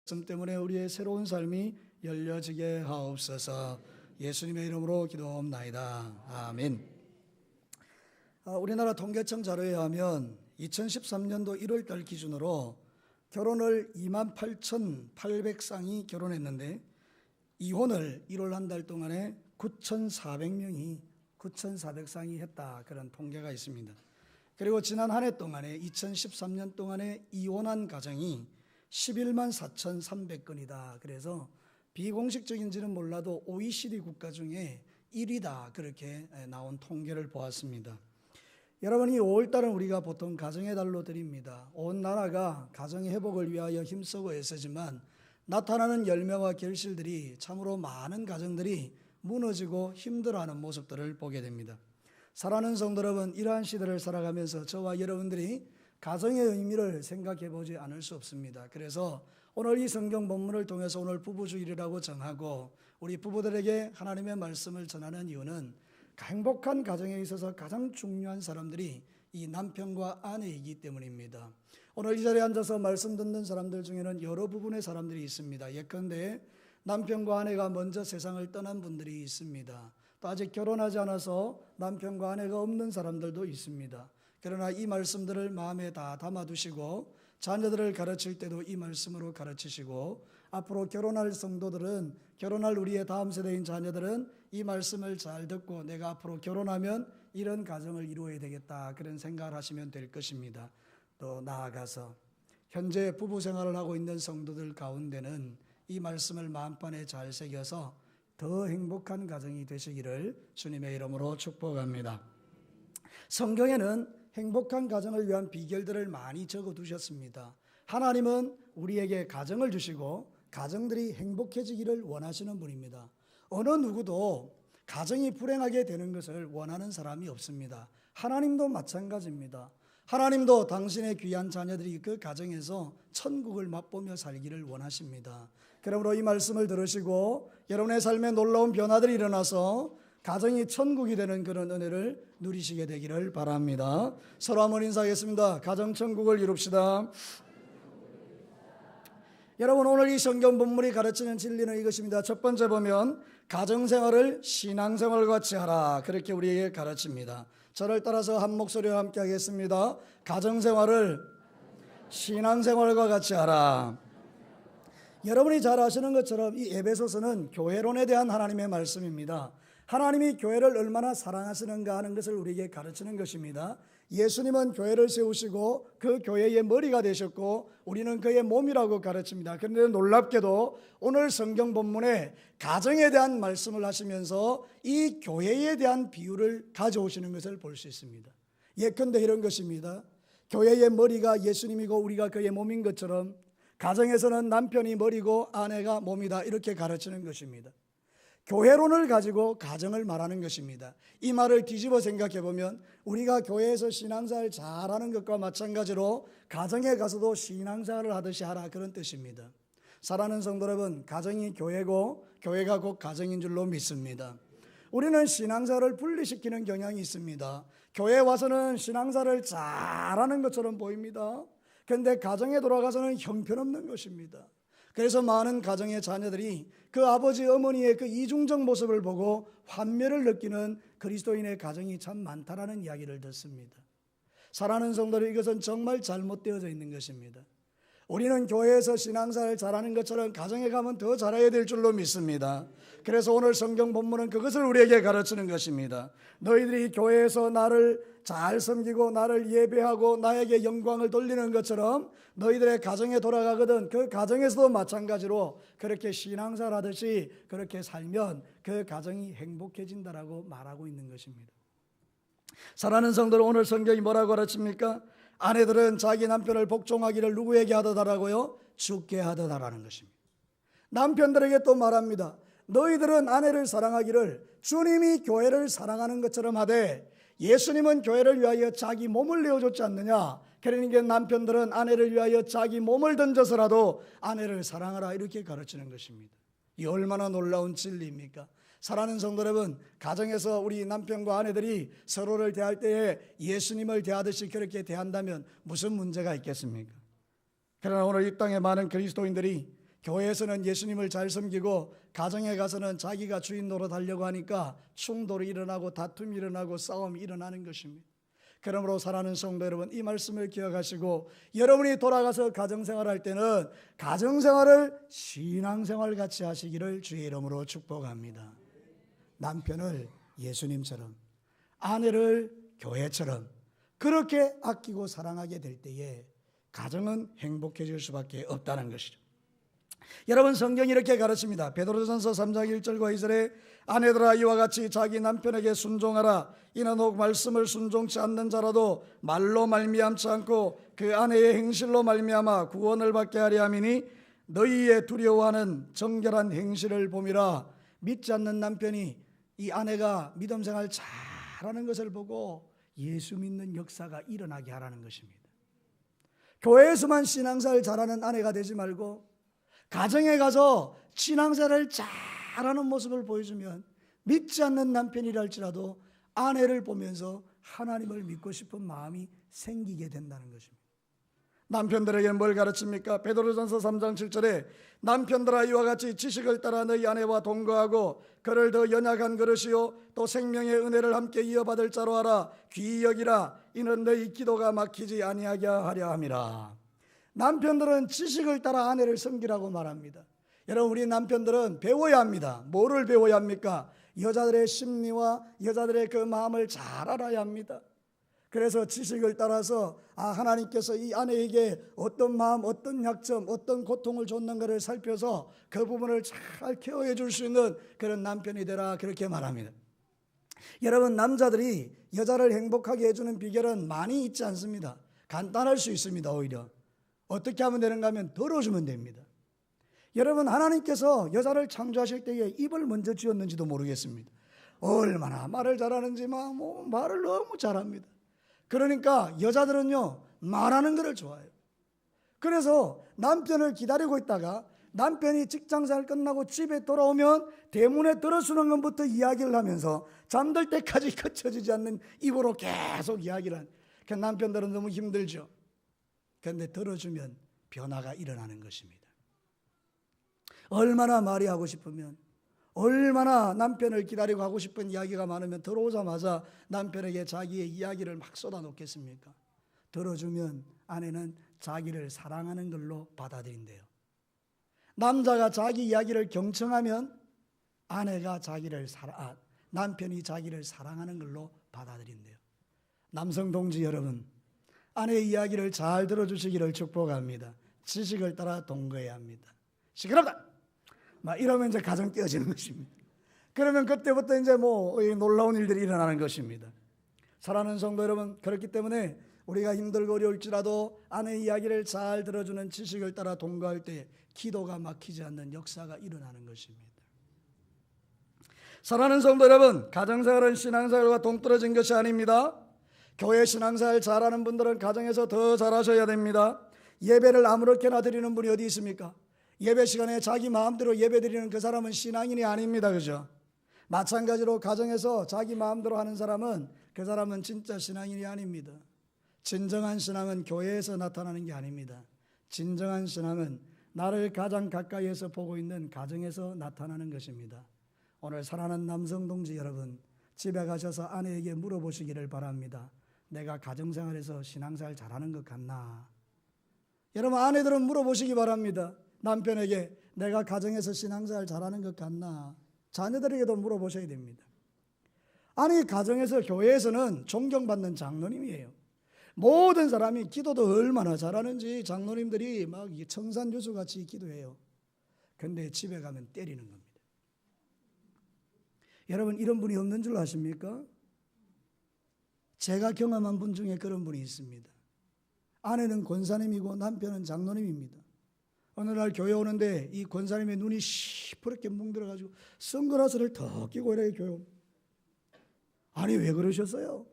말씀 때문에 우리의 새로운 삶이 열려지게 하옵소서. 예수님의 이름으로 기도합나이다. 아멘. 우리나라 통계청 자료에 하면 2013년도 1월달 기준으로 결혼을 28,800쌍이 결혼했는데 이혼을 1월 한 달 동안에 9,400쌍이 했다, 그런 통계가 있습니다. 그리고 지난 한 해 동안에 2013년 동안에 이혼한 가정이 11만 4,300건이다. 그래서 비공식적인지는 몰라도 OECD 국가 중에 1위다, 그렇게 나온 통계를 보았습니다. 여러분, 이 5월달은 우리가 보통 가정의 달로 드립니다. 온 나라가 가정의 회복을 위하여 힘쓰고 애쓰지만 나타나는 열매와 결실들이 참으로 많은 가정들이 무너지고 힘들어하는 모습들을 보게 됩니다. 사랑하는 성도 여러분, 이러한 시대를 살아가면서 저와 여러분들이 가정의 의미를 생각해 보지 않을 수 없습니다. 그래서 오늘 이 성경 본문을 통해서 오늘 부부주일이라고 정하고 우리 부부들에게 하나님의 말씀을 전하는 이유는 행복한 가정에 있어서 가장 중요한 사람들이 이 남편과 아내이기 때문입니다. 오늘 이 자리에 앉아서 말씀 듣는 사람들 중에는 여러 부분의 사람들이 있습니다. 예컨대 남편과 아내가 먼저 세상을 떠난 분들이 있습니다. 또 아직 결혼하지 않아서 남편과 아내가 없는 사람들도 있습니다. 그러나 이 말씀들을 마음에 다 담아두시고 자녀들을 가르칠 때도 이 말씀으로 가르치시고 앞으로 결혼할 성도들은, 결혼할 우리의 다음 세대인 자녀들은 이 말씀을 잘 듣고 내가 앞으로 결혼하면 이런 가정을 이루어야 되겠다, 그런 생각을 하시면 될 것입니다. 또 나아가서 현재 부부 생활을 하고 있는 성도들 가운데는 이 말씀을 마음판에 잘 새겨서 더 행복한 가정이 되시기를 주님의 이름으로 축복합니다. 성경에는 행복한 가정을 위한 비결들을 많이 적어두셨습니다. 하나님은 우리에게 가정을 주시고 가정들이 행복해지기를 원하시는 분입니다. 어느 누구도 가정이 불행하게 되는 것을 원하는 사람이 없습니다. 하나님도 마찬가지입니다. 하나님도 당신의 귀한 자녀들이 그 가정에서 천국을 맛보며 살기를 원하십니다. 그러므로 이 말씀을 들으시고 여러분의 삶에 놀라운 변화들이 일어나서 가정이 천국이 되는 그런 은혜를 누리시게 되기를 바랍니다. 서로 한번 인사하겠습니다. 가정 천국을 이룹시다. 여러분, 오늘 이 성경 본문이 가르치는 진리는 이것입니다. 첫 번째 보면 가정생활을 신앙생활과 같이 하라, 그렇게 우리에게 가르칩니다. 저를 따라서 한 목소리와 함께 하겠습니다. 가정생활을 신앙생활과 같이 하라. 여러분이 잘 아시는 것처럼 이 에베소서는 교회론에 대한 하나님의 말씀입니다. 하나님이 교회를 얼마나 사랑하시는가 하는 것을 우리에게 가르치는 것입니다. 예수님은 교회를 세우시고 그 교회의 머리가 되셨고 우리는 그의 몸이라고 가르칩니다. 그런데 놀랍게도 오늘 성경 본문에 가정에 대한 말씀을 하시면서 이 교회에 대한 비유를 가져오시는 것을 볼 수 있습니다. 예컨대 이런 것입니다. 교회의 머리가 예수님이고 우리가 그의 몸인 것처럼 가정에서는 남편이 머리고 아내가 몸이다, 이렇게 가르치는 것입니다. 교회론을 가지고 가정을 말하는 것입니다. 이 말을 뒤집어 생각해 보면 우리가 교회에서 신앙생활을 잘하는 것과 마찬가지로 가정에 가서도 신앙생활을 하듯이 하라, 그런 뜻입니다. 사랑하는 성도 여러분, 가정이 교회고 교회가 곧 가정인 줄로 믿습니다. 우리는 신앙생활을 분리시키는 경향이 있습니다. 교회에 와서는 신앙생활을 잘하는 것처럼 보입니다. 그런데 가정에 돌아가서는 형편없는 것입니다. 그래서 많은 가정의 자녀들이 그 아버지 어머니의 그 이중적 모습을 보고 환멸을 느끼는 그리스도인의 가정이 참 많다라는 이야기를 듣습니다. 사랑하는 성도들, 이것은 정말 잘못되어져 있는 것입니다. 우리는 교회에서 신앙생활을 잘하는 것처럼 가정에 가면 더 잘해야 될 줄로 믿습니다. 그래서 오늘 성경 본문은 그것을 우리에게 가르치는 것입니다. 너희들이 교회에서 나를 잘 섬기고 나를 예배하고 나에게 영광을 돌리는 것처럼 너희들의 가정에 돌아가거든 그 가정에서도 마찬가지로 그렇게 신앙생활 하듯이 그렇게 살면 그 가정이 행복해진다라고 말하고 있는 것입니다. 사랑하는 성도들, 오늘 성경이 뭐라고 가르칩니까? 아내들은 자기 남편을 복종하기를 누구에게 하듯하라고요? 주께 하듯하라는 것입니다. 남편들에게 또 말합니다. 너희들은 아내를 사랑하기를 주님이 교회를 사랑하는 것처럼 하되 예수님은 교회를 위하여 자기 몸을 내어줬지 않느냐? 그러니까 남편들은 아내를 위하여 자기 몸을 던져서라도 아내를 사랑하라, 이렇게 가르치는 것입니다. 이 얼마나 놀라운 진리입니까? 사랑하는 성도 여러분, 가정에서 우리 남편과 아내들이 서로를 대할 때에 예수님을 대하듯이 그렇게 대한다면 무슨 문제가 있겠습니까? 그러나 오늘 이 땅에 많은 그리스도인들이 교회에서는 예수님을 잘 섬기고 가정에 가서는 자기가 주인 노릇하려고 하니까 충돌이 일어나고 다툼이 일어나고 싸움이 일어나는 것입니다. 그러므로 사랑하는 성도 여러분, 이 말씀을 기억하시고 여러분이 돌아가서 가정생활할 때는 가정생활을 신앙생활 같이 하시기를 주의 이름으로 축복합니다. 남편을 예수님처럼, 아내를 교회처럼 그렇게 아끼고 사랑하게 될 때에 가정은 행복해질 수밖에 없다는 것이죠. 여러분, 성경이 이렇게 가르칩니다. 베드로전서 3장 1절과 2절에 아내들아 이와 같이 자기 남편에게 순종하라. 이는 혹 말씀을 순종치 않는 자라도 말로 말미암지 않고 그 아내의 행실로 말미암아 구원을 받게 하려 함이니 너희의 두려워하는 정결한 행실을 봄이라. 믿지 않는 남편이 이 아내가 믿음 생활 잘하는 것을 보고 예수 믿는 역사가 일어나게 하라는 것입니다. 교회에서만 신앙생활 잘하는 아내가 되지 말고 가정에 가서 신앙생활을 잘하는 모습을 보여주면 믿지 않는 남편이랄지라도 아내를 보면서 하나님을 믿고 싶은 마음이 생기게 된다는 것입니다. 남편들에게 뭘 가르칩니까? 베드로전서 3장 7절에 남편들아 이와 같이 지식을 따라 너희 아내와 동거하고 그를 더 연약한 그릇이요 또 생명의 은혜를 함께 이어받을 자로 하라. 귀히 여기라. 이는 너희 기도가 막히지 아니하게 하려 함이라. 남편들은 지식을 따라 아내를 섬기라고 말합니다. 여러분, 우리 남편들은 배워야 합니다. 뭐를 배워야 합니까? 여자들의 심리와 여자들의 그 마음을 잘 알아야 합니다. 그래서 지식을 따라서 하나님께서 이 아내에게 어떤 마음, 어떤 약점, 어떤 고통을 줬는가를 살펴서 그 부분을 잘 케어해 줄 수 있는 그런 남편이 되라, 그렇게 말합니다. 여러분, 남자들이 여자를 행복하게 해주는 비결은 많이 있지 않습니다. 간단할 수 있습니다. 오히려 어떻게 하면 되는가 하면 들어주면 됩니다. 여러분, 하나님께서 여자를 창조하실 때에 입을 먼저 지었는지도 모르겠습니다. 얼마나 말을 잘하는지 말을 너무 잘합니다. 그러니까 여자들은요, 말하는 것을 좋아해요. 그래서 남편을 기다리고 있다가 남편이 직장생활 끝나고 집에 돌아오면 대문에 들어서는 것부터 이야기를 하면서 잠들 때까지 그쳐지지 않는 입으로 계속 이야기를 하는, 그 남편들은 너무 힘들죠. 그런데 들어주면 변화가 일어나는 것입니다. 얼마나 말이 하고 싶으면, 얼마나 남편을 기다리고 하고 싶은 이야기가 많으면 들어오자마자 남편에게 자기의 이야기를 막 쏟아놓겠습니까? 들어주면 아내는 자기를 사랑하는 걸로 받아들인대요. 남자가 자기 이야기를 경청하면 남편이 자기를 사랑하는 걸로 받아들인대요. 남성 동지 여러분, 아내의 이야기를 잘 들어주시기를 축복합니다. 지식을 따라 동거해야 합니다. 시끄럽다! 이러면 이제 가정 깨어지는 것입니다. 그러면 그때부터 이제 놀라운 일들이 일어나는 것입니다. 사랑하는 성도 여러분, 그렇기 때문에 우리가 힘들고 어려울지라도 아내의 이야기를 잘 들어주는 지식을 따라 동거할 때 기도가 막히지 않는 역사가 일어나는 것입니다. 사랑하는 성도 여러분, 가정생활은 신앙생활과 동떨어진 것이 아닙니다. 교회 신앙생활 잘하는 분들은 가정에서 더 잘하셔야 됩니다. 예배를 아무렇게나 드리는 분이 어디 있습니까? 예배 시간에 자기 마음대로 예배 드리는 그 사람은 신앙인이 아닙니다. 그죠? 마찬가지로 가정에서 자기 마음대로 하는 사람은 그 사람은 진짜 신앙인이 아닙니다. 진정한 신앙은 교회에서 나타나는 게 아닙니다. 진정한 신앙은 나를 가장 가까이에서 보고 있는 가정에서 나타나는 것입니다. 오늘 사랑하는 남성 동지 여러분, 집에 가셔서 아내에게 물어보시기를 바랍니다. 내가 가정생활에서 신앙생활 잘하는 것 같나? 여러분, 아내들은 물어보시기 바랍니다. 남편에게 내가 가정에서 신앙생활 잘하는 것 같나? 자녀들에게도 물어보셔야 됩니다. 아니, 가정에서 교회에서는 존경받는 장로님이에요. 모든 사람이 기도도 얼마나 잘하는지 장로님들이 막 청산유수같이 기도해요. 근데 집에 가면 때리는 겁니다. 여러분, 이런 분이 없는 줄 아십니까? 제가 경험한 분 중에 그런 분이 있습니다. 아내는 권사님이고 남편은 장로님입니다. 어느 날 교회 오는데 이 권사님의 눈이 시퍼렇게 뭉들어가지고 선글라스를 더 끼고 이렇게 교회 옵니다. 아니, 왜 그러셨어요?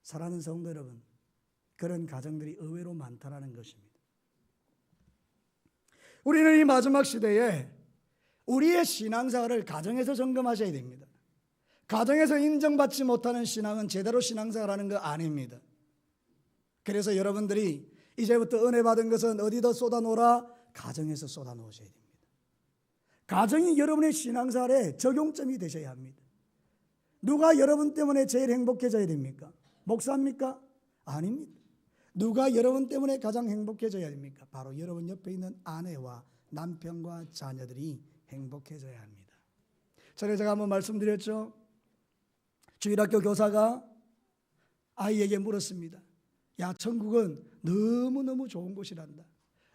사랑하는 성도 여러분, 그런 가정들이 의외로 많다는 것입니다. 우리는 이 마지막 시대에 우리의 신앙생활을 가정에서 점검하셔야 됩니다. 가정에서 인정받지 못하는 신앙은 제대로 신앙생활하는 거 아닙니다. 그래서 여러분들이 이제부터 은혜 받은 것은 어디다 쏟아놓으라? 가정에서 쏟아놓으셔야 됩니다. 가정이 여러분의 신앙생활에 적용점이 되셔야 합니다. 누가 여러분 때문에 제일 행복해져야 됩니까? 목사입니까? 아닙니다. 누가 여러분 때문에 가장 행복해져야 됩니까? 바로 여러분 옆에 있는 아내와 남편과 자녀들이 행복해져야 합니다. 전에 제가 한번 말씀드렸죠. 주일학교 교사가 아이에게 물었습니다. 야, 천국은 너무너무 좋은 곳이란다.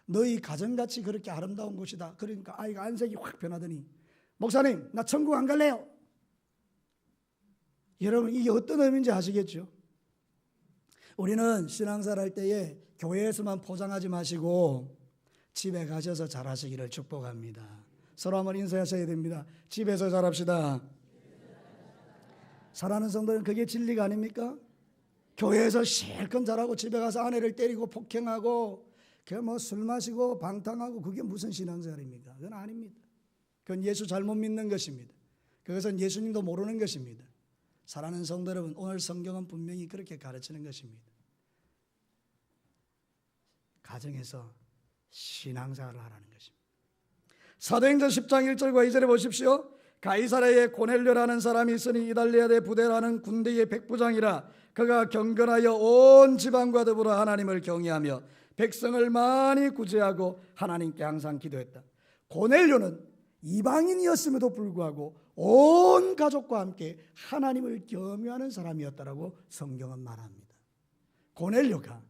너희 가정같이 그렇게 아름다운 곳이다. 그러니까 아이가 안색이 확 변하더니, 목사님, 나 천국 안 갈래요. 여러분, 이게 어떤 의미인지 아시겠죠? 우리는 신앙생활 할 때에 교회에서만 포장하지 마시고 집에 가셔서 잘하시기를 축복합니다. 서로 한번 인사하셔야 됩니다. 집에서 잘합시다. 사랑하는 성도는 그게 진리가 아닙니까? 교회에서 실컷 잘하고 집에 가서 아내를 때리고 폭행하고 술 마시고 방탕하고 그게 무슨 신앙생활입니까? 그건 아닙니다. 그건 예수 잘못 믿는 것입니다. 그것은 예수님도 모르는 것입니다. 사랑하는 성도 여러분, 오늘 성경은 분명히 그렇게 가르치는 것입니다. 가정에서 신앙생활을 하라는 것입니다. 사도행전 10장 1절과 2절에 보십시오. 가이사랴에 고넬료라는 사람이 있으니 이달리아대 부대라는 군대의 백부장이라. 그가 경건하여 온 지방과 더불어 하나님을 경외하며 백성을 많이 구제하고 하나님께 항상 기도했다. 고넬료는 이방인이었음에도 불구하고 온 가족과 함께 하나님을 경외하는 사람이었다라고 성경은 말합니다. 고넬료가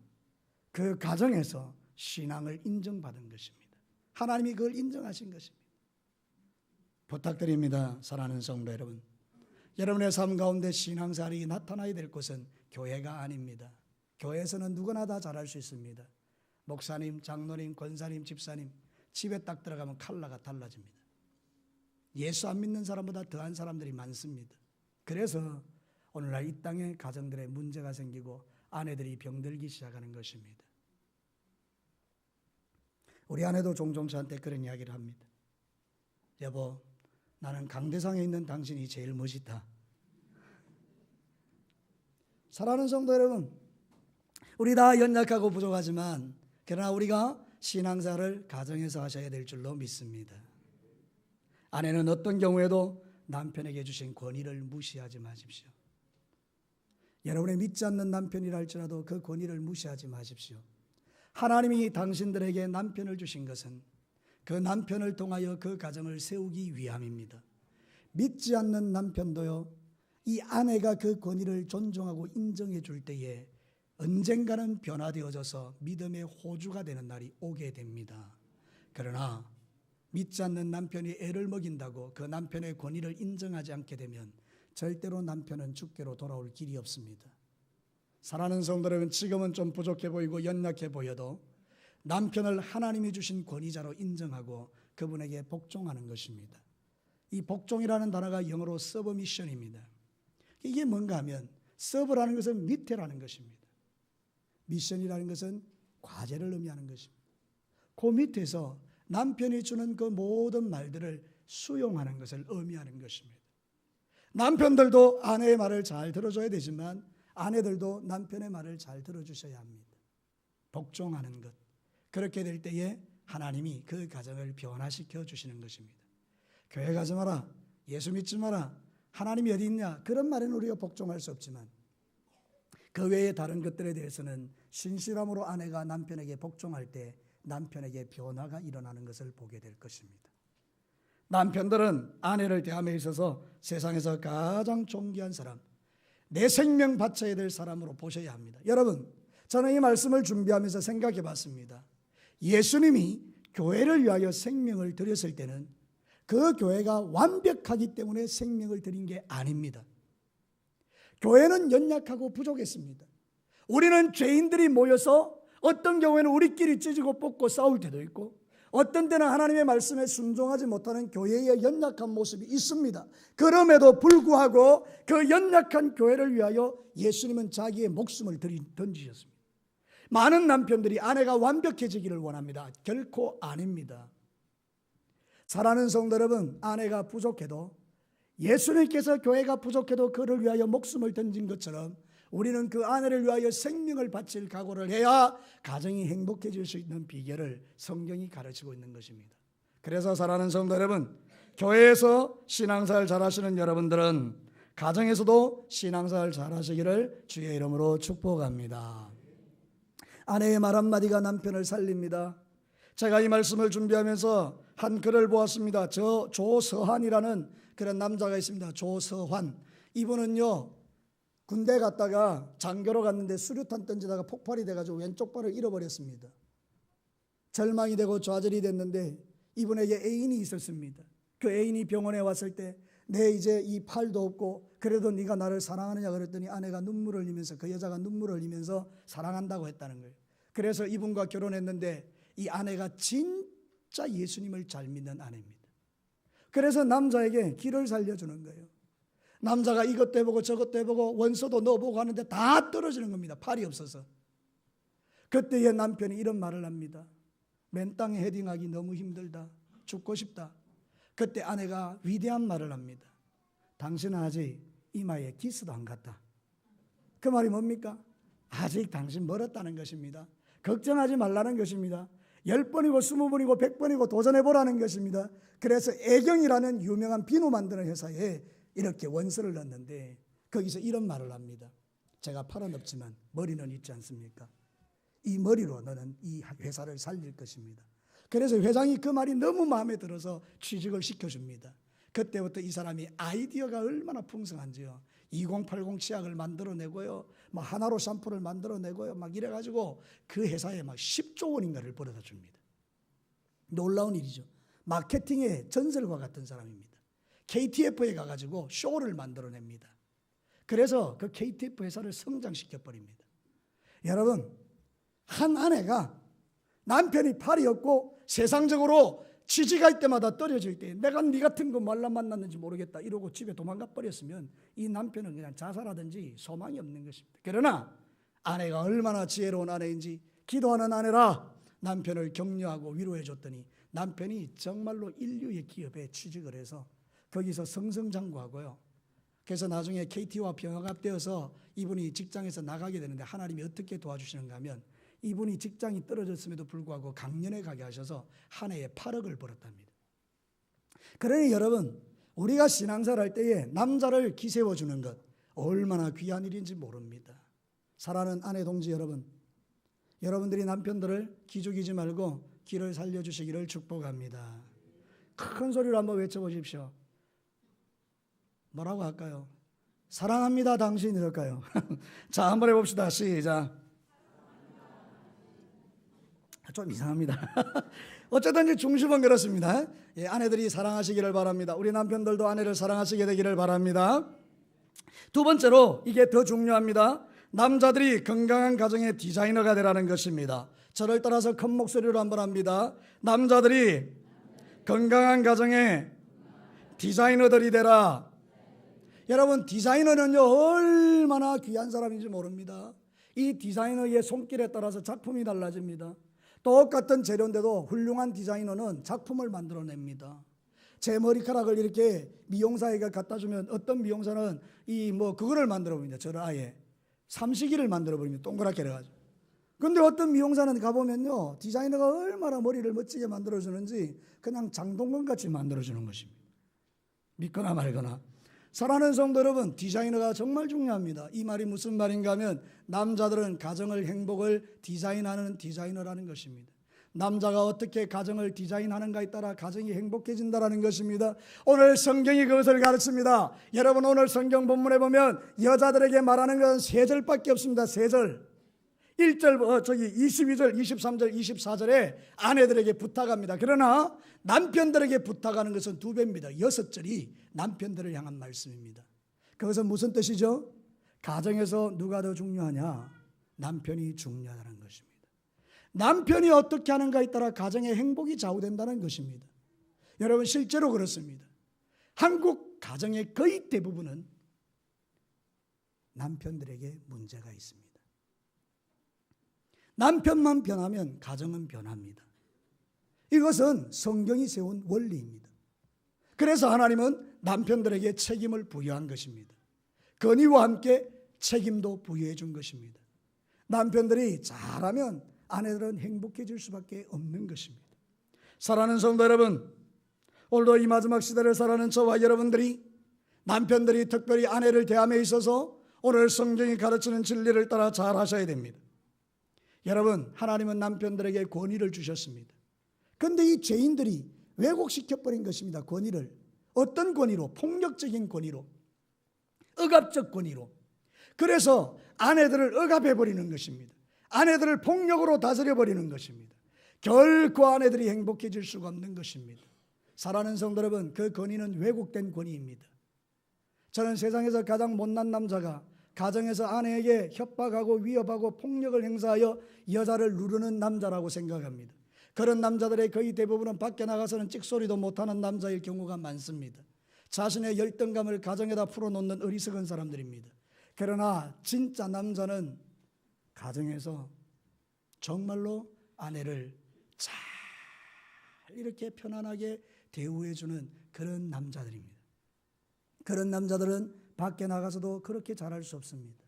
그 가정에서 신앙을 인정받은 것입니다. 하나님이 그걸 인정하신 것입니다. 부탁드립니다. 사랑하는 성도 여러분, 여러분의 삶 가운데 신앙생활이 나타나야 될 곳은 교회가 아닙니다. 교회에서는 누구나 다 잘할 수 있습니다. 목사님, 장로님, 권사님, 집사님, 집에 딱 들어가면 컬러가 달라집니다. 예수 안 믿는 사람보다 더한 사람들이 많습니다. 그래서 오늘날 이 땅에 가정들에 문제가 생기고 아내들이 병들기 시작하는 것입니다. 우리 아내도 종종 저한테 그런 이야기를 합니다. 여보, 나는 강대상에 있는 당신이 제일 멋있다. 사랑하는 성도 여러분, 우리 다 연약하고 부족하지만 그러나 우리가 신앙생활을 가정에서 하셔야 될 줄로 믿습니다. 아내는 어떤 경우에도 남편에게 주신 권위를 무시하지 마십시오. 여러분의 믿지 않는 남편이라 할지라도 그 권위를 무시하지 마십시오. 하나님이 당신들에게 남편을 주신 것은 그 남편을 통하여 그 가정을 세우기 위함입니다. 믿지 않는 남편도요, 이 아내가 그 권위를 존중하고 인정해 줄 때에 언젠가는 변화되어져서 믿음의 호주가 되는 날이 오게 됩니다. 그러나 믿지 않는 남편이 애를 먹인다고 그 남편의 권위를 인정하지 않게 되면 절대로 남편은 주께로 돌아올 길이 없습니다. 사랑하는 성도들은 지금은 좀 부족해 보이고 연약해 보여도 남편을 하나님이 주신 권위자로 인정하고 그분에게 복종하는 것입니다. 이 복종이라는 단어가 영어로 서브미션입니다. 이게 뭔가 하면 서브라는 것은 밑에라는 것입니다. 미션이라는 것은 과제를 의미하는 것입니다. 그 밑에서 남편이 주는 그 모든 말들을 수용하는 것을 의미하는 것입니다. 남편들도 아내의 말을 잘 들어줘야 되지만 아내들도 남편의 말을 잘 들어주셔야 합니다. 복종하는 것. 그렇게 될 때에 하나님이 그 가정을 변화시켜 주시는 것입니다. 교회 가지 마라, 예수 믿지 마라, 하나님이 어디 있냐, 그런 말에는 우리가 복종할 수 없지만 그 외의 다른 것들에 대해서는 신실함으로 아내가 남편에게 복종할 때 남편에게 변화가 일어나는 것을 보게 될 것입니다. 남편들은 아내를 대함에 있어서 세상에서 가장 존귀한 사람, 내 생명 바쳐야 될 사람으로 보셔야 합니다. 여러분, 저는 이 말씀을 준비하면서 생각해 봤습니다. 예수님이 교회를 위하여 생명을 드렸을 때는 그 교회가 완벽하기 때문에 생명을 드린 게 아닙니다. 교회는 연약하고 부족했습니다. 우리는 죄인들이 모여서 어떤 경우에는 우리끼리 찢고 뽑고 싸울 때도 있고 어떤 때는 하나님의 말씀에 순종하지 못하는 교회의 연약한 모습이 있습니다. 그럼에도 불구하고 그 연약한 교회를 위하여 예수님은 자기의 목숨을 던지셨습니다. 많은 남편들이 아내가 완벽해지기를 원합니다. 결코 아닙니다. 사랑하는 성도 여러분, 아내가 부족해도 예수님께서 교회가 부족해도 그를 위하여 목숨을 던진 것처럼 우리는 그 아내를 위하여 생명을 바칠 각오를 해야 가정이 행복해질 수 있는 비결을 성경이 가르치고 있는 것입니다. 그래서 사랑하는 성도 여러분, 교회에서 신앙생활 잘하시는 여러분들은 가정에서도 신앙생활 잘하시기를 주의 이름으로 축복합니다. 아내의 말 한마디가 남편을 살립니다. 제가 이 말씀을 준비하면서 한 글을 보았습니다. 조서환이라는 그런 남자가 있습니다. 조서환. 이분은요, 군대 갔다가 장교로 갔는데 수류탄 던지다가 폭발이 돼가지고 왼쪽 발을 잃어버렸습니다. 절망이 되고 좌절이 됐는데 이분에게 애인이 있었습니다. 그 애인이 병원에 왔을 때 내 이제 이 팔도 없고 그래도 네가 나를 사랑하느냐 그랬더니 아내가 눈물을 흘리면서, 그 여자가 눈물을 흘리면서 사랑한다고 했다는 거예요. 그래서 이분과 결혼했는데 이 아내가 진짜 예수님을 잘 믿는 아내입니다. 그래서 남자에게 길을 살려주는 거예요. 남자가 이것도 해보고 저것도 해보고 원서도 넣어보고 하는데 다 떨어지는 겁니다. 팔이 없어서. 그때의 남편이 이런 말을 합니다. 맨 땅에 헤딩하기 너무 힘들다. 죽고 싶다. 그때 아내가 위대한 말을 합니다. 당신은 아직 이마에 키스도 안 갔다. 그 말이 뭡니까? 아직 당신 멀었다는 것입니다. 걱정하지 말라는 것입니다. 10번이고 20번이고 100번이고 도전해보라는 것입니다. 그래서 애경이라는 유명한 비누 만드는 회사에 이렇게 원서를 넣었는데 거기서 이런 말을 합니다. 제가 팔은 없지만 머리는 있지 않습니까? 이 머리로 너는 이 회사를 살릴 것입니다. 그래서 회장이 그 말이 너무 마음에 들어서 취직을 시켜줍니다. 그때부터 이 사람이 아이디어가 얼마나 풍성한지요. 2080 치약을 만들어내고요, 막 하나로 샴푸를 만들어내고요, 막 이래가지고 그 회사에 막 10조 원인가를 벌어다 줍니다. 놀라운 일이죠. 마케팅의 전설과 같은 사람입니다. KTF에 가가지고 쇼를 만들어냅니다. 그래서 그 KTF 회사를 성장시켜버립니다. 여러분, 한 아내가 남편이 팔이 없고 세상적으로 지지갈 때마다 떨어질 때 내가 네 같은 거 말라 만났는지 모르겠다 이러고 집에 도망가 버렸으면 이 남편은 그냥 자살하든지 소망이 없는 것입니다. 그러나 아내가 얼마나 지혜로운 아내인지 기도하는 아내라 남편을 격려하고 위로해 줬더니 남편이 정말로 인류의 기업에 취직을 해서 거기서 승승장구하고요. 그래서 나중에 KT와 병합되어서 이분이 직장에서 나가게 되는데 하나님이 어떻게 도와주시는가 하면 이분이 직장이 떨어졌음에도 불구하고 강연에 가게 하셔서 한 해에 8억을 벌었답니다. 그러니 여러분, 우리가 신앙생활 할 때에 남자를 기세워주는 것 얼마나 귀한 일인지 모릅니다. 사랑하는 아내 동지 여러분, 여러분들이 남편들을 기죽이지 말고 길을 살려주시기를 축복합니다. 큰 소리로 한번 외쳐보십시오. 뭐라고 할까요? 사랑합니다 당신 이럴까요? 자, 한번 해봅시다. 시작. 좀 이상합니다. 어쨌든 중심은 그렇습니다. 예, 아내들이 사랑하시기를 바랍니다. 우리 남편들도 아내를 사랑하시게 되기를 바랍니다. 두 번째로 이게 더 중요합니다. 남자들이 건강한 가정의 디자이너가 되라는 것입니다. 저를 따라서 큰 목소리로 한번 합니다. 남자들이 건강한 가정의 디자이너들이 되라. 여러분, 디자이너는요 얼마나 귀한 사람인지 모릅니다. 이 디자이너의 손길에 따라서 작품이 달라집니다. 똑같은 재료인데도 훌륭한 디자이너는 작품을 만들어냅니다. 제 머리카락을 이렇게 미용사에게 갖다 주면 어떤 미용사는 그거를 만들어 버립니다. 저를 아예 삼식이를 만들어 버립니다. 동그랗게 해가지고. 근데 어떤 미용사는 가보면요, 디자이너가 얼마나 머리를 멋지게 만들어 주는지 그냥 장동건 같이 만들어 주는 것입니다. 믿거나 말거나. 사랑하는 성도 여러분, 디자이너가 정말 중요합니다. 이 말이 무슨 말인가 하면 남자들은 가정을 행복을 디자인하는 디자이너라는 것입니다. 남자가 어떻게 가정을 디자인하는가에 따라 가정이 행복해진다는 것입니다. 오늘 성경이 그것을 가르칩니다. 여러분, 오늘 성경 본문에 보면 여자들에게 말하는 건 세 절밖에 없습니다. 세 절. 1절, 22절, 23절, 24절에 아내들에게 부탁합니다. 그러나 남편들에게 부탁하는 것은 2배입니다. 6절이 남편들을 향한 말씀입니다. 그것은 무슨 뜻이죠? 가정에서 누가 더 중요하냐? 남편이 중요하다는 것입니다. 남편이 어떻게 하는가에 따라 가정의 행복이 좌우된다는 것입니다. 여러분, 실제로 그렇습니다. 한국 가정의 거의 대부분은 남편들에게 문제가 있습니다. 남편만 변하면 가정은 변합니다. 이것은 성경이 세운 원리입니다. 그래서 하나님은 남편들에게 책임을 부여한 것입니다. 건의와 함께 책임도 부여해 준 것입니다. 남편들이 잘하면 아내들은 행복해질 수밖에 없는 것입니다. 사랑하는 성도 여러분, 오늘도 이 마지막 시대를 살아가는 저와 여러분들이 남편들이 특별히 아내를 대함에 있어서 오늘 성경이 가르치는 진리를 따라 잘 하셔야 됩니다. 여러분, 하나님은 남편들에게 권위를 주셨습니다. 그런데 이 죄인들이 왜곡시켜버린 것입니다. 권위를. 어떤 권위로? 폭력적인 권위로, 억압적 권위로. 그래서 아내들을 억압해버리는 것입니다. 아내들을 폭력으로 다스려버리는 것입니다. 결코 아내들이 행복해질 수가 없는 것입니다. 사랑하는 성도 여러분, 그 권위는 왜곡된 권위입니다. 저는 세상에서 가장 못난 남자가 가정에서 아내에게 협박하고 위협하고 폭력을 행사하여 여자를 누르는 남자라고 생각합니다. 그런 남자들의 거의 대부분은 밖에 나가서는 찍소리도 못하는 남자일 경우가 많습니다. 자신의 열등감을 가정에다 풀어놓는 어리석은 사람들입니다. 그러나 진짜 남자는 가정에서 정말로 아내를 잘 이렇게 편안하게 대우해주는 그런 남자들입니다. 그런 남자들은 밖에 나가서도 그렇게 잘할 수 없습니다.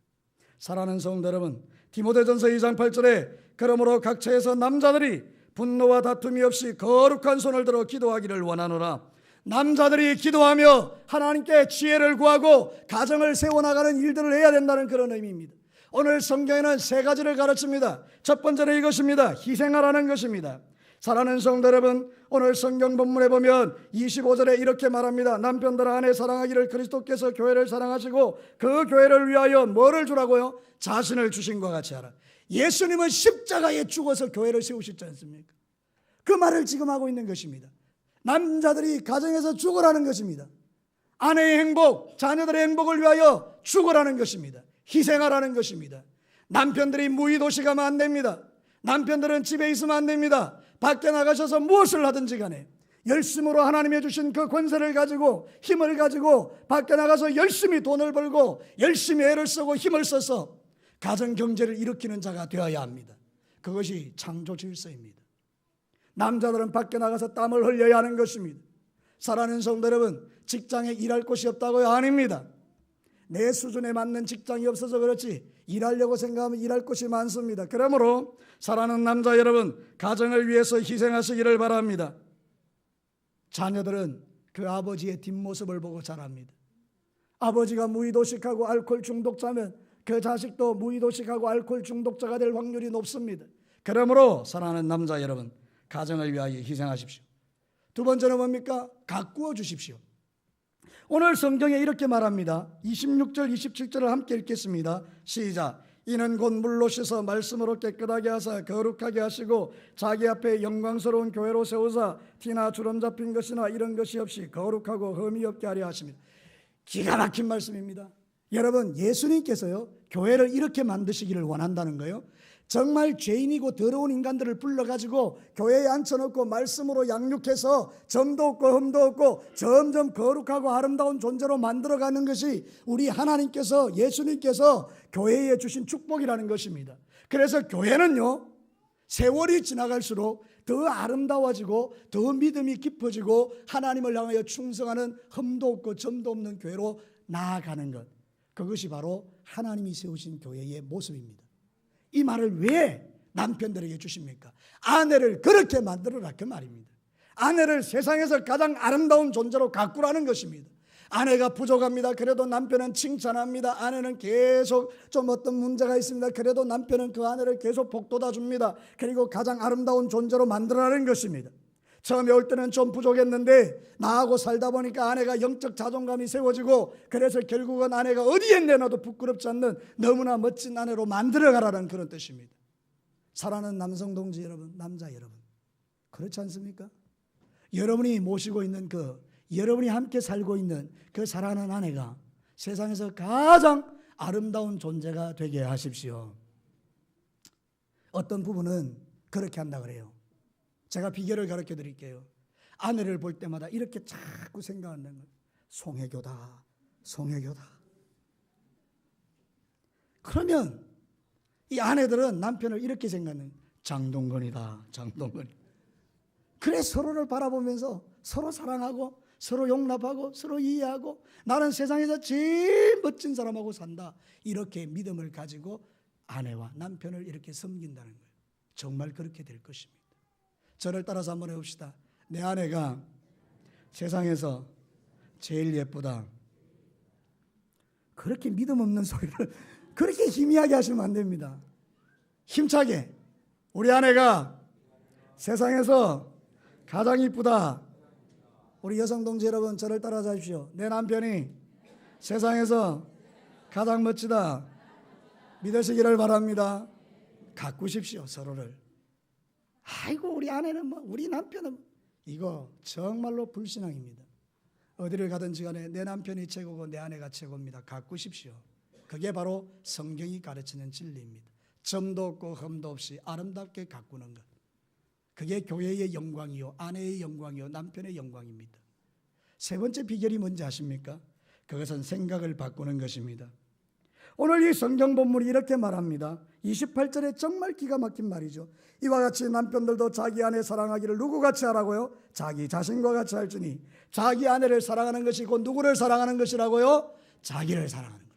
사랑하는 성도 여러분, 디모데전서 2장 8절에 그러므로 각처에서 남자들이 분노와 다툼이 없이 거룩한 손을 들어 기도하기를 원하노라. 남자들이 기도하며 하나님께 지혜를 구하고 가정을 세워나가는 일들을 해야 된다는 그런 의미입니다. 오늘 성경에는 세 가지를 가르칩니다. 첫 번째는 이것입니다. 희생하라는 것입니다. 사랑하는 성도 여러분, 오늘 성경 본문에 보면 25절에 이렇게 말합니다. 남편들아 아내 사랑하기를 그리스도께서 교회를 사랑하시고 그 교회를 위하여 뭐를 주라고요? 자신을 주신 것 같이 하라. 예수님은 십자가에 죽어서 교회를 세우셨지 않습니까? 그 말을 지금 하고 있는 것입니다. 남자들이 가정에서 죽으라는 것입니다. 아내의 행복, 자녀들의 행복을 위하여 죽으라는 것입니다. 희생하라는 것입니다. 남편들이 무의도식하면 안 됩니다. 남편들은 집에 있으면 안 됩니다. 밖에 나가셔서 무엇을 하든지 간에 열심으로 하나님이 주신 그 권세를 가지고 힘을 가지고 밖에 나가서 열심히 돈을 벌고 열심히 애를 쓰고 힘을 써서 가정 경제를 일으키는 자가 되어야 합니다. 그것이 창조 질서입니다. 남자들은 밖에 나가서 땀을 흘려야 하는 것입니다. 사랑하는 성도 여러분, 직장에 일할 곳이 없다고요? 아닙니다. 내 수준에 맞는 직장이 없어서 그렇지 일하려고 생각하면 일할 곳이 많습니다. 그러므로 사랑하는 남자 여러분, 가정을 위해서 희생하시기를 바랍니다. 자녀들은 그 아버지의 뒷모습을 보고 자랍니다. 아버지가 무의도식하고 알코올 중독자면 그 자식도 무의도식하고 알코올 중독자가 될 확률이 높습니다. 그러므로 사랑하는 남자 여러분, 가정을 위하여 희생하십시오. 두 번째는 뭡니까? 가꾸어 주십시오. 오늘 성경에 이렇게 말합니다. 26절 27절을 함께 읽겠습니다. 시작. 이는 곧 물로 씻어 말씀으로 깨끗하게 하사 거룩하게 하시고 자기 앞에 영광스러운 교회로 세우사 티나 주름 잡힌 것이나 이런 것이 없이 거룩하고 흠이 없게 하려 하십니다. 기가 막힌 말씀입니다. 여러분, 예수님께서요 교회를 이렇게 만드시기를 원한다는 거예요. 정말 죄인이고 더러운 인간들을 불러가지고 교회에 앉혀놓고 말씀으로 양육해서 점도 없고 흠도 없고 점점 거룩하고 아름다운 존재로 만들어가는 것이 우리 하나님께서, 예수님께서 교회에 주신 축복이라는 것입니다. 그래서 교회는요 세월이 지나갈수록 더 아름다워지고 더 믿음이 깊어지고 하나님을 향하여 충성하는 흠도 없고 점도 없는 교회로 나아가는 것, 그것이 바로 하나님이 세우신 교회의 모습입니다. 이 말을 왜 남편들에게 주십니까? 아내를 그렇게 만들어라 그 말입니다. 아내를 세상에서 가장 아름다운 존재로 가꾸라는 것입니다. 아내가 부족합니다. 그래도 남편은 칭찬합니다. 아내는 계속 좀 어떤 문제가 있습니다. 그래도 남편은 그 아내를 계속 복돋아 줍니다. 그리고 가장 아름다운 존재로 만들어라는 것입니다. 처음에 올 때는 좀 부족했는데 나하고 살다 보니까 아내가 영적 자존감이 세워지고 그래서 결국은 아내가 어디에 내놔도 부끄럽지 않는 너무나 멋진 아내로 만들어가라는 그런 뜻입니다. 사랑하는 남성 동지 여러분, 남자 여러분, 그렇지 않습니까? 여러분이 모시고 있는 여러분이 함께 살고 있는 그 사랑하는 아내가 세상에서 가장 아름다운 존재가 되게 하십시오. 어떤 부부는 그렇게 한다 그래요. 제가 비결을 가르쳐 드릴게요. 아내를 볼 때마다 이렇게 자꾸 생각하는 거예요. 송혜교다, 송혜교다. 그러면 이 아내들은 남편을 이렇게 생각하는 거예요. 장동건이다, 장동건. 그래 서로를 바라보면서 서로 사랑하고 서로 용납하고 서로 이해하고 나는 세상에서 제일 멋진 사람하고 산다. 이렇게 믿음을 가지고 아내와 남편을 이렇게 섬긴다는 거예요. 정말 그렇게 될 것입니다. 저를 따라서 한번 해봅시다. 내 아내가 세상에서 제일 예쁘다. 그렇게 믿음 없는 소리를 그렇게 희미하게 하시면 안 됩니다. 힘차게 우리 아내가 세상에서 가장 이쁘다. 우리 여성 동지 여러분, 저를 따라서 하십시오. 내 남편이 세상에서 가장 멋지다. 믿으시기를 바랍니다. 가꾸십시오, 서로를. 아이고, 우리 아내는 뭐, 우리 남편은 이거 정말로 불신앙입니다. 어디를 가든지 간에 내 남편이 최고고 내 아내가 최고입니다. 가꾸십시오. 그게 바로 성경이 가르치는 진리입니다. 점도 없고 흠도 없이 아름답게 가꾸는 것. 그게 교회의 영광이요, 아내의 영광이요, 남편의 영광입니다. 세 번째 비결이 뭔지 아십니까? 그것은 생각을 바꾸는 것입니다. 오늘 이 성경 본문이 이렇게 말합니다. 28절에 정말 기가 막힌 말이죠. 이와 같이 남편들도 자기 아내 사랑하기를 누구같이 하라고요? 자기 자신과 같이 할지니. 자기 아내를 사랑하는 것이 곧 누구를 사랑하는 것이라고요? 자기를 사랑하는 거예요.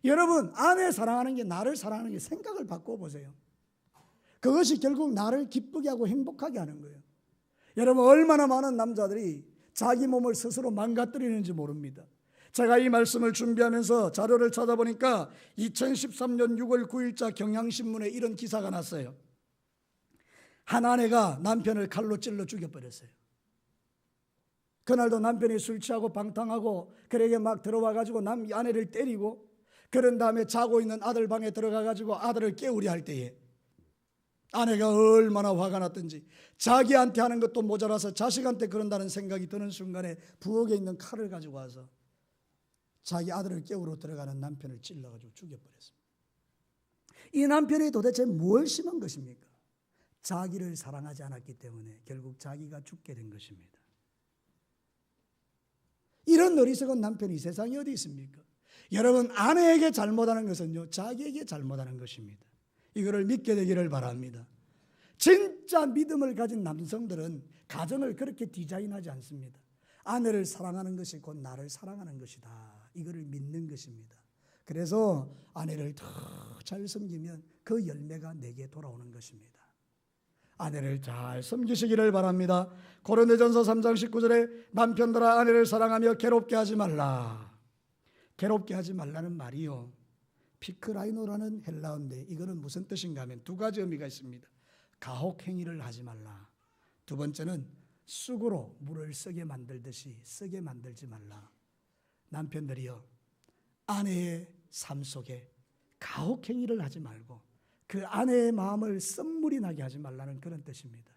여러분, 아내 사랑하는 게, 나를 사랑하는 게, 생각을 바꿔보세요. 그것이 결국 나를 기쁘게 하고 행복하게 하는 거예요. 여러분, 얼마나 많은 남자들이 자기 몸을 스스로 망가뜨리는지 모릅니다. 제가 이 말씀을 준비하면서 자료를 찾아보니까 2013년 6월 9일자 경향신문에 이런 기사가 났어요. 한 아내가 남편을 칼로 찔러 죽여버렸어요. 그날도 남편이 술 취하고 방탕하고 그에게 막 들어와가지고 아내를 때리고, 그런 다음에 자고 있는 아들 방에 들어가가지고 아들을 깨우려 할 때에 아내가 얼마나 화가 났든지 자기한테 하는 것도 모자라서 자식한테 그런다는 생각이 드는 순간에 부엌에 있는 칼을 가지고 와서 자기 아들을 깨우러 들어가는 남편을 찔러가지고 죽여버렸습니다. 이 남편이 도대체 뭘 심은 것입니까? 자기를 사랑하지 않았기 때문에 결국 자기가 죽게 된 것입니다. 이런 어리석은 남편이 세상에 어디 있습니까? 여러분, 아내에게 잘못하는 것은요, 자기에게 잘못하는 것입니다. 이거를 믿게 되기를 바랍니다. 진짜 믿음을 가진 남성들은 가정을 그렇게 디자인하지 않습니다. 아내를 사랑하는 것이 곧 나를 사랑하는 것이다. 이거를 믿는 것입니다. 그래서 아내를 더 잘 섬기면 그 열매가 내게 돌아오는 것입니다. 아내를 잘 섬기시기를 바랍니다. 고린도전서 3장 19절에 남편들아 아내를 사랑하며 괴롭게 하지 말라. 괴롭게 하지 말라는 말이요, 피크라이노라는 헬라어인데 이거는 무슨 뜻인가 하면 두 가지 의미가 있습니다. 가혹행위를 하지 말라. 두 번째는 쑥으로 물을 쓰게 만들듯이 쓰게 만들지 말라. 남편들이요, 아내의 삶 속에 가혹행위를 하지 말고 그 아내의 마음을 쓴물이 나게 하지 말라는 그런 뜻입니다.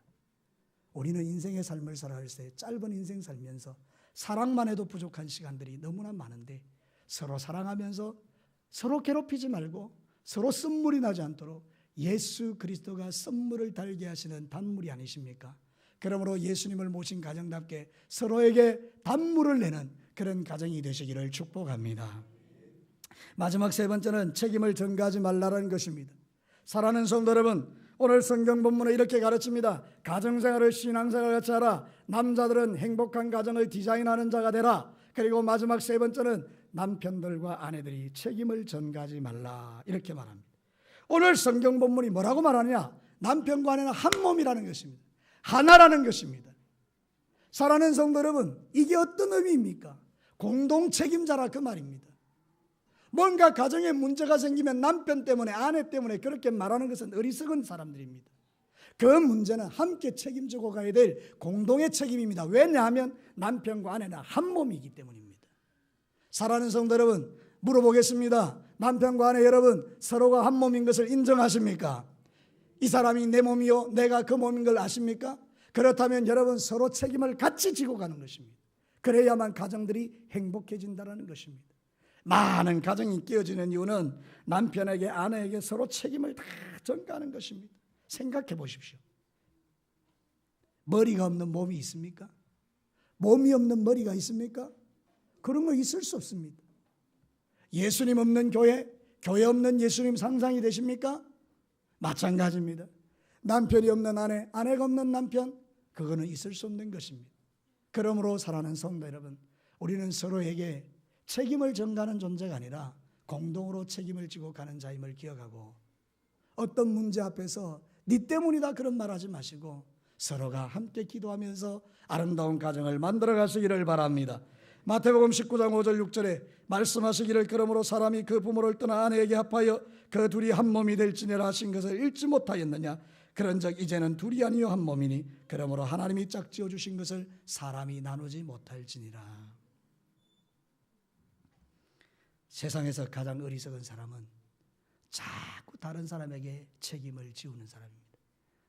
우리는 인생의 삶을 살아갈 때 짧은 인생 살면서 사랑만 해도 부족한 시간들이 너무나 많은데 서로 사랑하면서 서로 괴롭히지 말고 서로 쓴물이 나지 않도록 예수 그리스도가 쓴물을 달게 하시는 단물이 아니십니까? 그러므로 예수님을 모신 가정답게 서로에게 단물을 내는 그런 가정이 되시기를 축복합니다. 마지막 세 번째는 책임을 전가하지 말라는 것입니다. 사랑하는 성도 여러분, 오늘 성경 본문은 이렇게 가르칩니다. 가정생활을 신앙생활 같이 하라. 남자들은 행복한 가정을 디자인하는 자가 되라. 그리고 마지막 세 번째는 남편들과 아내들이 책임을 전가하지 말라. 이렇게 말합니다. 오늘 성경 본문이 뭐라고 말하느냐? 남편과 아내는 한 몸이라는 것입니다. 하나라는 것입니다. 사랑하는 성도 여러분, 이게 어떤 의미입니까? 공동 책임자라 그 말입니다. 뭔가 가정에 문제가 생기면 남편 때문에 아내 때문에 그렇게 말하는 것은 어리석은 사람들입니다. 그 문제는 함께 책임지고 가야 될 공동의 책임입니다. 왜냐하면 남편과 아내는 한 몸이기 때문입니다. 사랑하는 성도 여러분, 물어보겠습니다. 남편과 아내 여러분, 서로가 한 몸인 것을 인정하십니까? 이 사람이 내 몸이요 내가 그 몸인 걸 아십니까? 그렇다면 여러분 서로 책임을 같이 지고 가는 것입니다. 그래야만 가정들이 행복해진다는 것입니다. 많은 가정이 깨어지는 이유는 남편에게 아내에게 서로 책임을 다 전가하는 것입니다. 생각해 보십시오. 머리가 없는 몸이 있습니까? 몸이 없는 머리가 있습니까? 그런 거 있을 수 없습니다. 예수님 없는 교회, 교회 없는 예수님 상상이 되십니까? 마찬가지입니다. 남편이 없는 아내, 아내가 없는 남편, 그거는 있을 수 없는 것입니다. 그러므로 사랑하는 성도 여러분, 우리는 서로에게 책임을 전가하는 존재가 아니라 공동으로 책임을 지고 가는 자임을 기억하고, 어떤 문제 앞에서 네 때문이다 그런 말하지 마시고 서로가 함께 기도하면서 아름다운 가정을 만들어 가시기를 바랍니다. 마태복음 19장 5절 6절에 말씀하시기를 그러므로 사람이 그 부모를 떠나 아내에게 합하여 그 둘이 한 몸이 될지니라 하신 것을 읽지 못하였느냐. 그런즉 이제는 둘이 아니요 한 몸이니 그러므로 하나님이 짝지어 주신 것을 사람이 나누지 못할지니라. 세상에서 가장 어리석은 사람은 자꾸 다른 사람에게 책임을 지우는 사람입니다.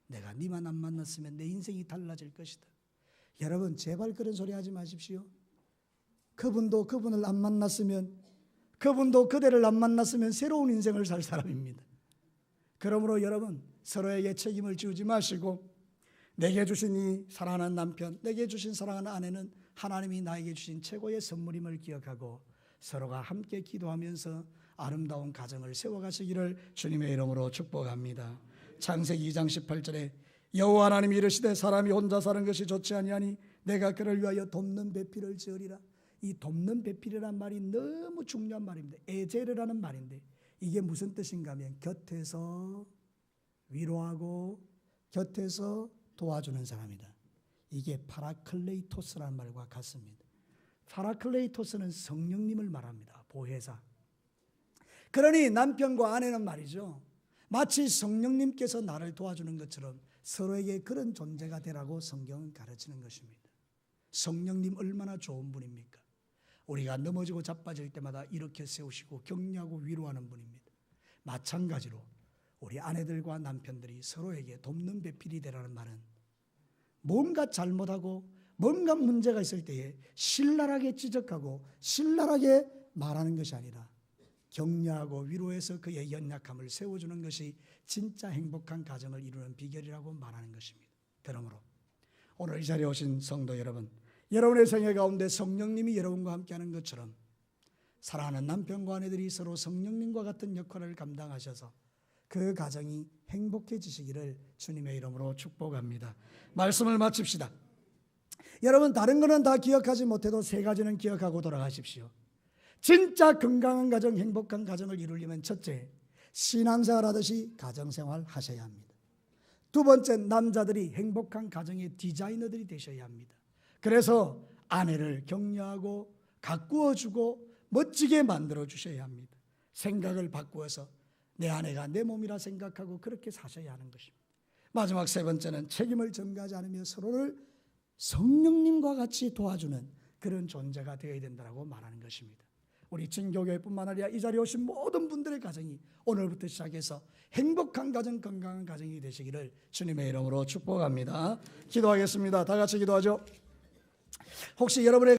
내가 니만 안 만났으면 내 인생이 달라질 것이다. 여러분 제발 그런 소리 하지 마십시오. 그분도 그분을 안 만났으면, 그분도 그대를 안 만났으면 새로운 인생을 살 사람입니다. 그러므로 여러분 서로에게 책임을 지우지 마시고, 내게 주신 이 사랑하는 남편, 내게 주신 사랑하는 아내는 하나님이 나에게 주신 최고의 선물임을 기억하고 서로가 함께 기도하면서 아름다운 가정을 세워가시기를 주님의 이름으로 축복합니다. 창세기 2장 18절에 여호와 하나님이 이르시되 사람이 혼자 사는 것이 좋지 아니하니 내가 그를 위하여 돕는 배필을 지으리라. 이 돕는 배필이라는 말이 너무 중요한 말입니다. 에제르라는 말인데 이게 무슨 뜻인가 하면 곁에서 위로하고 곁에서 도와주는 사람이다. 이게 파라클레이토스라는 말과 같습니다. 파라클레이토스는 성령님을 말합니다. 보혜사. 그러니 남편과 아내는 말이죠, 마치 성령님께서 나를 도와주는 것처럼 서로에게 그런 존재가 되라고 성경은 가르치는 것입니다. 성령님 얼마나 좋은 분입니까? 우리가 넘어지고 자빠질 때마다 일으켜 세우시고 격려하고 위로하는 분입니다. 마찬가지로 우리 아내들과 남편들이 서로에게 돕는 배필이 되라는 말은 뭔가 잘못하고 뭔가 문제가 있을 때에 신랄하게 지적하고 신랄하게 말하는 것이 아니라 격려하고 위로해서 그의 연약함을 세워주는 것이 진짜 행복한 가정을 이루는 비결이라고 말하는 것입니다. 그러므로 오늘 이 자리에 오신 성도 여러분, 여러분의 생애 가운데 성령님이 여러분과 함께하는 것처럼 사랑하는 남편과 아내들이 서로 성령님과 같은 역할을 감당하셔서 그 가정이 행복해지시기를 주님의 이름으로 축복합니다. 말씀을 마칩시다. 여러분 다른 거는 다 기억하지 못해도 세 가지는 기억하고 돌아가십시오. 진짜 건강한 가정, 행복한 가정을 이루려면 첫째, 신앙생활 하듯이 가정생활 하셔야 합니다. 두 번째, 남자들이 행복한 가정의 디자이너들이 되셔야 합니다. 그래서 아내를 격려하고 가꾸어주고 멋지게 만들어 주셔야 합니다. 생각을 바꾸어서 내 아내가 내 몸이라 생각하고 그렇게 사셔야 하는 것입니다. 마지막 세 번째는 책임을 전가하지 않으며 서로를 성령님과 같이 도와주는 그런 존재가 되어야 된다고 말하는 것입니다. 우리 진교교회뿐만 아니라 이 자리에 오신 모든 분들의 가정이 오늘부터 시작해서 행복한 가정, 건강한 가정이 되시기를 주님의 이름으로 축복합니다. 기도하겠습니다. 다 같이 기도하죠. 혹시 여러분의